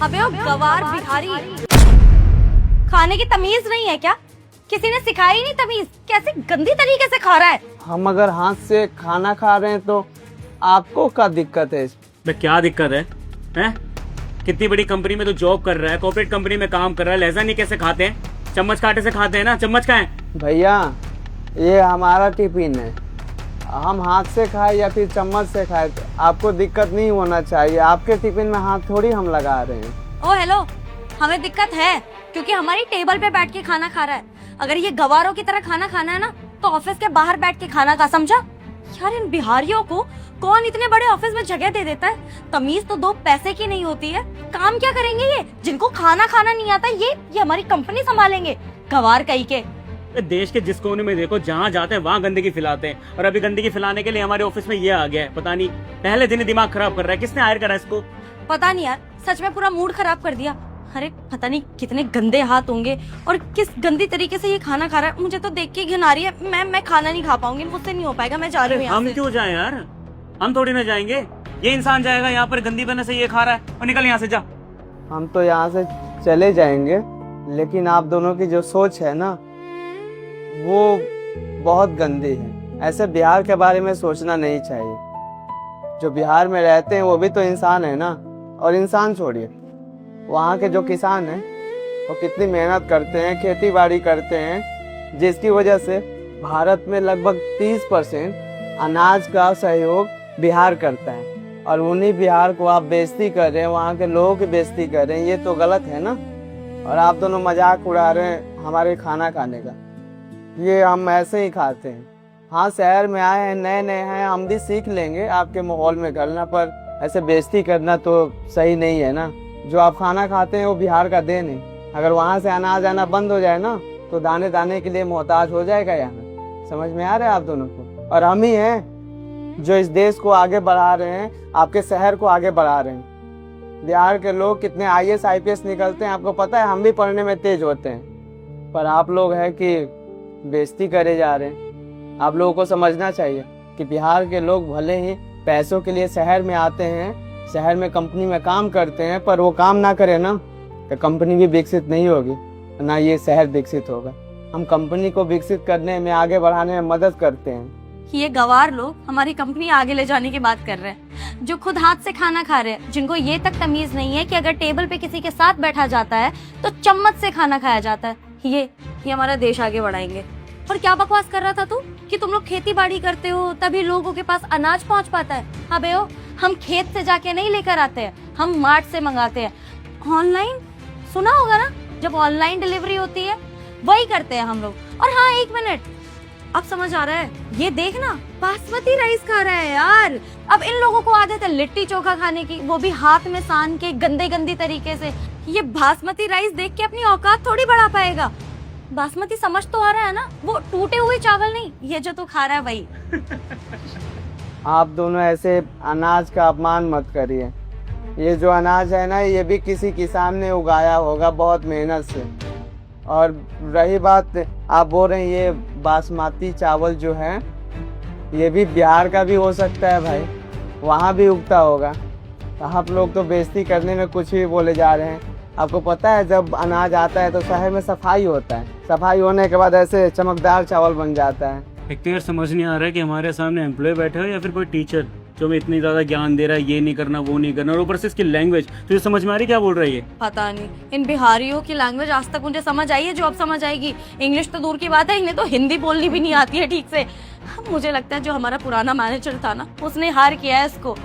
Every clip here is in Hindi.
अबे ओ गवार बिहारी, खाने की तमीज नहीं है क्या? किसी ने सिखाई नहीं तमीज? कैसे गंदी तरीके से खा रहा है। हम अगर हाथ से खाना खा रहे हैं तो आपको क्या दिक्कत है? मैं क्या दिक्कत है? हैं? कितनी बड़ी कंपनी में तो जॉब कर रहा है, कॉर्पोरेट कंपनी में काम कर रहा है, लहजा नहीं कैसे खाते हैं? चम्मच कांटे से खाते हैं ना, चम्मच का है। भैया ये हमारा टिफिन है, हम हाथ से खाए या फिर चम्मच से खाए तो आपको दिक्कत नहीं होना चाहिए। आपके टिफिन में हाथ थोड़ी हम लगा रहे हैं। ओ हेलो, हमें दिक्कत है क्योंकि हमारी टेबल पे बैठ के खाना खा रहा है। अगर ये गवारों की तरह खाना खाना है ना तो ऑफिस के बाहर बैठ के खाना खा, समझा? यार इन बिहारियों को कौन इतने बड़े ऑफिस में जगह दे देता है? तमीज तो 2 पैसे की नहीं होती है। काम क्या करेंगे ये जिनको खाना खाना नहीं आता? ये हमारी कंपनी संभालेंगे, गवार कहीं के। देश के जिस कोने में देखो, जहाँ जाते हैं वहाँ गंदगी फैलाते हैं। और अभी गंदगी फैलाने के लिए हमारे ऑफिस में ये आ गया है। पता नहीं पहले दिन ही दिमाग खराब कर रहा है। किसने हायर करा इसको? पता नहीं यार, सच में पूरा मूड खराब कर दिया। अरे पता नहीं कितने गंदे हाथ होंगे और किस गंदी तरीके से ये खाना खा रहा है। मुझे तो देख के घिन आ रही है। मैं खाना नहीं खा पाऊंगी, मुझसे नहीं हो पाएगा। मैं जा रही हूँ यहाँ हम से। क्यों जाए यार? हम थोड़ी ना जाएंगे। ये इंसान जाएगा यहाँ पर गंदी बने से ये खा रहा है, और निकल यहाँ से, जा। हम तो यहाँ से चले जाएंगे, लेकिन आप दोनों की जो सोच है ना वो बहुत गंदी है। ऐसे बिहार के बारे में सोचना नहीं चाहिए। जो बिहार में रहते हैं वो भी तो इंसान है ना। और इंसान छोड़िए, वहाँ के जो किसान हैं वो कितनी मेहनत करते हैं, खेती बाड़ी करते हैं, जिसकी वजह से भारत में लगभग 30% अनाज का सहयोग बिहार करता है। और उन्हीं बिहार को आप बेइज्जती कर रहे हैं, वहाँ के लोगों की बेइज्जती कर रहे हैं। ये तो गलत है ना। और आप दोनों मजाक उड़ा रहे हैं हमारे खाना खाने का। ये हम ऐसे ही खाते हैं। हाँ, शहर में आए हैं, नए नए हैं, हम भी सीख लेंगे आपके माहौल में करना, पर ऐसे बेइज्जती करना तो सही नहीं है ना। जो आप खाना खाते हैं वो बिहार का देन है। अगर वहाँ से अनाज आना बंद हो जाए ना तो दाने दाने के लिए मोहताज हो जाएगा यहाँ। समझ में आ रहा है आप दोनों को? और हम ही हैं जो इस देश को आगे बढ़ा रहे हैं, आपके शहर को आगे बढ़ा रहे हैं। बिहार के लोग कितने IAS IPS निकलते हैं आपको पता है। हम भी पढ़ने में तेज होते हैं, पर आप लोग है कि बेइज्जती करे जा रहे हैं। आप लोगों को समझना चाहिए कि बिहार के लोग भले ही पैसों के लिए शहर में आते हैं, शहर में कंपनी में काम करते हैं, पर वो काम ना करे ना तो कंपनी भी विकसित नहीं होगी, ना ये शहर विकसित होगा। हम कंपनी को विकसित करने में, आगे बढ़ाने में मदद करते हैं। ये गवार लोग हमारी कंपनी आगे ले जाने की बात कर रहे हैं, जो खुद हाथ से खाना खा रहे हैं, जिनको ये तक तमीज नहीं है कि अगर टेबल पे किसी के साथ बैठा जाता है तो चम्मच से खाना खाया जाता है। ये हमारा देश आगे बढ़ाएंगे। और क्या बकवास कर रहा था तू कि तुम लोग खेती बाड़ी करते हो तभी लोगों के पास अनाज पहुंच पाता है? अबे ओ, हम खेत से जाके नहीं लेकर आते हैं, हम मार्ट से मंगाते हैं। ऑनलाइन सुना होगा ना, जब ऑनलाइन डिलीवरी होती है वही करते हैं हम लोग। और हाँ, 1 मिनट, अब समझ आ रहा है। ये देखना, बासमती राइस खा रहा है यार। अब इन लोगों को आदत है लिट्टी चोखा खाने की, वो भी हाथ में सान के गंदे तरीके से। ये बासमती राइस देख के अपनी औकात थोड़ी बढ़ा पाएगा। बासमती समझ तो आ रहा है ना, वो टूटे हुए चावल नहीं, ये जो तू खा रहा है वही। आप दोनों ऐसे अनाज का अपमान मत करिए। ये जो अनाज है ना, ये भी किसी किसान ने उगाया होगा बहुत मेहनत से। और रही बात आप बोल रहे हैं ये बासमती चावल जो है, ये भी बिहार का भी हो सकता है भाई, वहाँ भी उगता होगा। आप लोग तो बेइज्जती करने में कुछ भी बोले जा रहे हैं। आपको पता है जब अनाज आता है तो शहर में सफाई होता है, सफाई होने के बाद ऐसे चमकदार चावल बन जाता है। एक तो यार समझ नहीं आ रहा है कि हमारे सामने एम्प्लॉय बैठे हो या फिर कोई टीचर जो हमें इतनी ज्यादा ज्ञान दे रहा है, ये नहीं करना वो नहीं करना, और ऊपर से इसकी लैंग्वेज तुझे समझ में आ रही क्या बोल रही है? पता नहीं, इन बिहारियों की लैंग्वेज आज तक मुझे समझ आई है जो अब समझ आएगी। इंग्लिश तो दूर की बात है, इन्हें तो हिंदी बोलनी भी नहीं आती है ठीक से। मुझे लगता है जो हमारा पुराना मैनेजर था ना, उसने हार किया है इसको।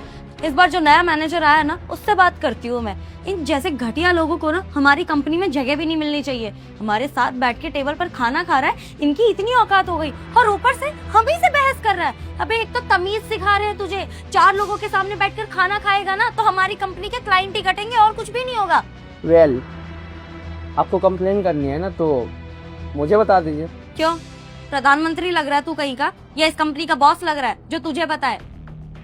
इस बार जो नया मैनेजर आया ना, उससे बात करती हूँ मैं। इन जैसे घटिया लोगों को ना हमारी कंपनी में जगह भी नहीं मिलनी चाहिए। हमारे साथ बैठ के टेबल पर खाना खा रहा है, इनकी इतनी औकात हो गई, और ऊपर से हम ही से बहस कर रहा है। अबे एक तो तमीज सिखा रहे हैं तुझे, 4 लोगों के सामने बैठकर खाना खाएगा ना तो हमारी कंपनी के क्लाइंट ही कटेंगे और कुछ भी नहीं होगा। वेल, आपको कंप्लेन करनी है ना तो मुझे बता दीजिए। क्यों, प्रधानमंत्री लग रहा है तू कहीं का, या इस कंपनी का बॉस लग रहा है जो तुझे बताए?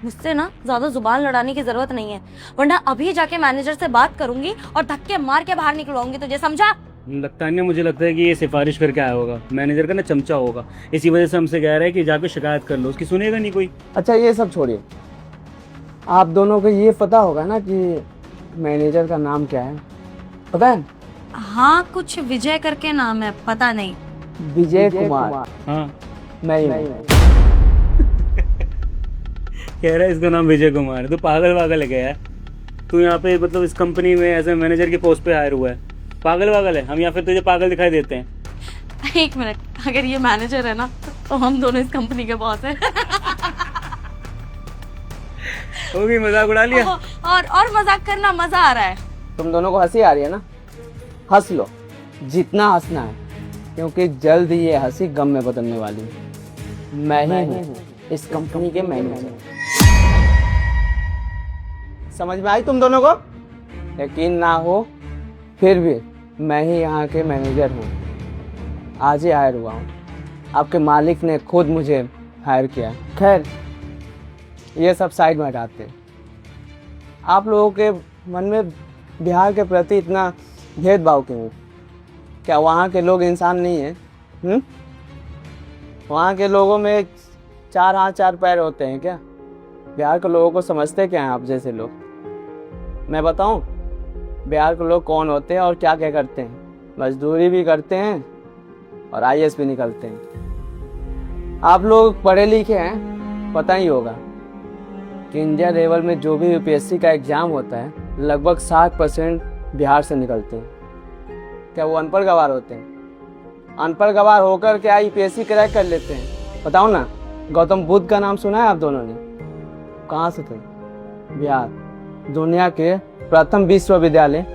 मुझसे ना ज्यादा जुबान लड़ाने की जरूरत नहीं है, वरना अभी जाके मैनेजर से बात करूंगी और धक्के मार के बाहर निकलवाऊंगी तुझे, समझा? लगता नहीं, मुझे लगता है कि ये सिफारिश करके आया होगा, मैनेजर का ना चमचा होगा, इसी वजह से हमसे कह रहा है कि जाके शिकायत कर लो, उसकी सुनेगा नहीं कोई। अच्छा ये सब छोड़िए, आप दोनों को ये पता होगा ना कि मैनेजर का नाम क्या है पता है? हाँ कुछ विजय करके नाम है, पता नहीं। विजय कुमार। हाँ मैं ही हूँ। कह रहा है इसका नाम विजय कुमार है। तू पागल वागल है क्या यार? तू यहाँ पे मतलब इस कंपनी में एज ए मैनेजर की पोस्ट पे हायर हुआ है, पागल वागल है हम या फिर तुझे पागल दिखाई देते हैं? एक मिनट, अगर ये मैनेजर है ना तो हम दोनों इस कंपनी के बॉस हैं। वो भी मजाक उड़ा लिया। और मजाक करना मजा आ रहा है। तुम दोनों को हंसी आ रही है ना, हंस लो जितना हंसना है, क्योंकि जल्द ही ये हंसी गम में बदलने वाली है। मैं ही हूँ इस कंपनी के मैनेजर। समझ में आई तुम दोनों को? यकीन ना हो फिर भी मैं ही यहाँ के मैनेजर हूँ। आज ही हायर हुआ हूँ, आपके मालिक ने खुद मुझे हायर किया। खैर ये सब साइड में हटाते हैं। आप लोगों के मन में बिहार के प्रति इतना भेदभाव क्यों? क्या वहाँ के लोग इंसान नहीं है? वहाँ के लोगों में 4 हाथ 4 पैर होते हैं क्या? बिहार के लोगों को समझते क्या हैं आप जैसे लोग? मैं बताऊं बिहार के लोग कौन होते हैं और क्या क्या करते हैं? मजदूरी भी करते हैं और IAS भी निकलते हैं। आप लोग पढ़े लिखे हैं, पता ही होगा कि इंडिया लेवल में जो भी UPSC का एग्ज़ाम होता है लगभग 60% बिहार से निकलते हैं। क्या वो अनपढ़ गवार होते हैं? अनपढ़ गवार होकर क्या UPSC क्रैक कर लेते हैं? बताओ ना। गौतम बुद्ध का नाम सुना है आप दोनों ने? कहाँ से थे? बिहार। दुनिया के प्रथम विश्वविद्यालय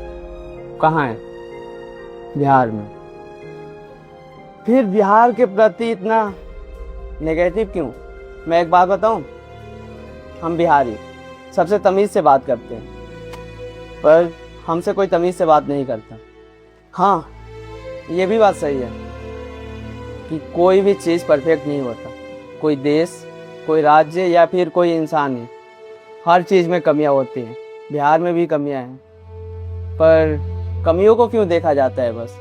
कहाँ है? बिहार में। फिर बिहार के प्रति इतना नेगेटिव क्यों? मैं एक बात बताऊं, हम बिहारी सबसे तमीज़ से बात करते हैं, पर हमसे कोई तमीज़ से बात नहीं करता। हाँ ये भी बात सही है कि कोई भी चीज़ परफेक्ट नहीं होता। कोई देश, कोई राज्य या फिर कोई इंसान है, हर चीज़ में कमियां होती हैं। बिहार में भी कमियां हैं, पर कमियों को क्यों देखा जाता है? बस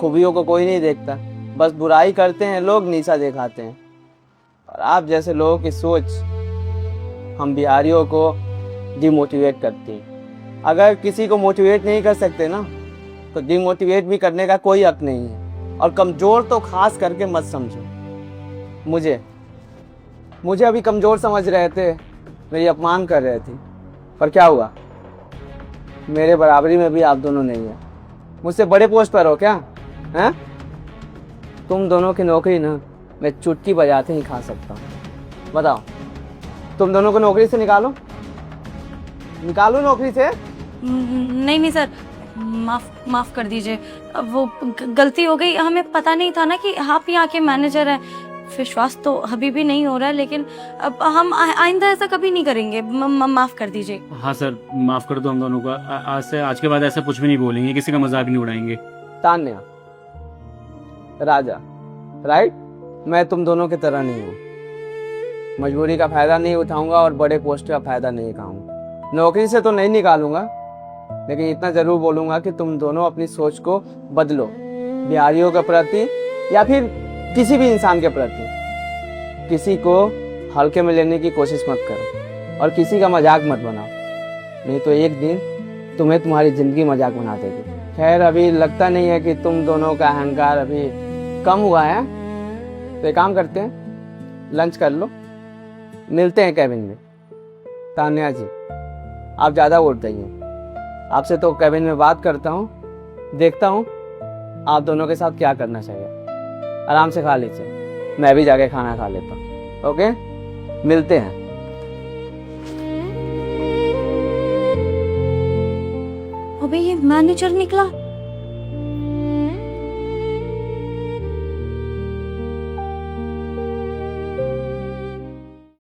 खूबियों को कोई नहीं देखता। बस बुराई करते हैं लोग, नीचा दिखाते हैं। और आप जैसे लोगों की सोच हम बिहारियों को डिमोटिवेट करती है। अगर किसी को मोटिवेट नहीं कर सकते ना, तो डिमोटिवेट भी करने का कोई हक नहीं है। और कमज़ोर तो खास करके मत समझो। मुझे अभी कमज़ोर समझ रहे थे, मेरी अपमान कर रहे थे, पर क्या हुआ? मेरे बराबरी में भी आप दोनों नहीं है। मुझसे बड़े पोस्ट पर हो क्या? हैं? तुम दोनों की नौकरी ना मैं चुटकी बजाते ही खा सकता हूँ। बताओ, तुम दोनों को नौकरी से निकालो नौकरी से। नहीं सर, माफ कर दीजिए, वो गलती हो गई। हमें पता नहीं था ना कि आप यहाँ के मैनेजर हैं। विश्वास तो अभी भी नहीं हो रहा है, लेकिन अब हम आइंदा ऐसा कभी नहीं करेंगे। माफ कर दीजिए। हाँ सर, माफ कर दो हम दोनों को। आज के बाद ऐसा कुछ भी नहीं बोलेंगे, किसी का मजाक नहीं उड़ाएंगे। तान्या, राजा, राइट? मैं तुम दोनों की तरह नहीं हूँ। मजबूरी का फायदा नहीं उठाऊंगा और बड़े पोस्ट का फायदा नहीं खाऊंगा। नौकरी से तो नहीं निकालूंगा, लेकिन इतना जरूर बोलूंगा कि तुम दोनों अपनी सोच को बदलो। बिहारियों के प्रति या फिर किसी भी इंसान के प्रति किसी को हल्के में लेने की कोशिश मत करो और किसी का मजाक मत बनाओ, नहीं तो एक दिन तुम्हें तुम्हारी जिंदगी मजाक बना देगी। खैर अभी लगता नहीं है कि तुम दोनों का अहंकार अभी कम हुआ है, तो एक काम करते हैं, लंच कर लो, मिलते हैं कैबिन में। तान्या जी, आप ज़्यादा वोट जाइए। आपसे तो कैबिन में बात करता हूँ, देखता हूँ आप दोनों के साथ क्या करना चाहिए। आराम से खा लीजिए, मैं भी जाके खाना खा लेता हूँ। ओके, मिलते हैं। अबे ये मैनेजर निकला।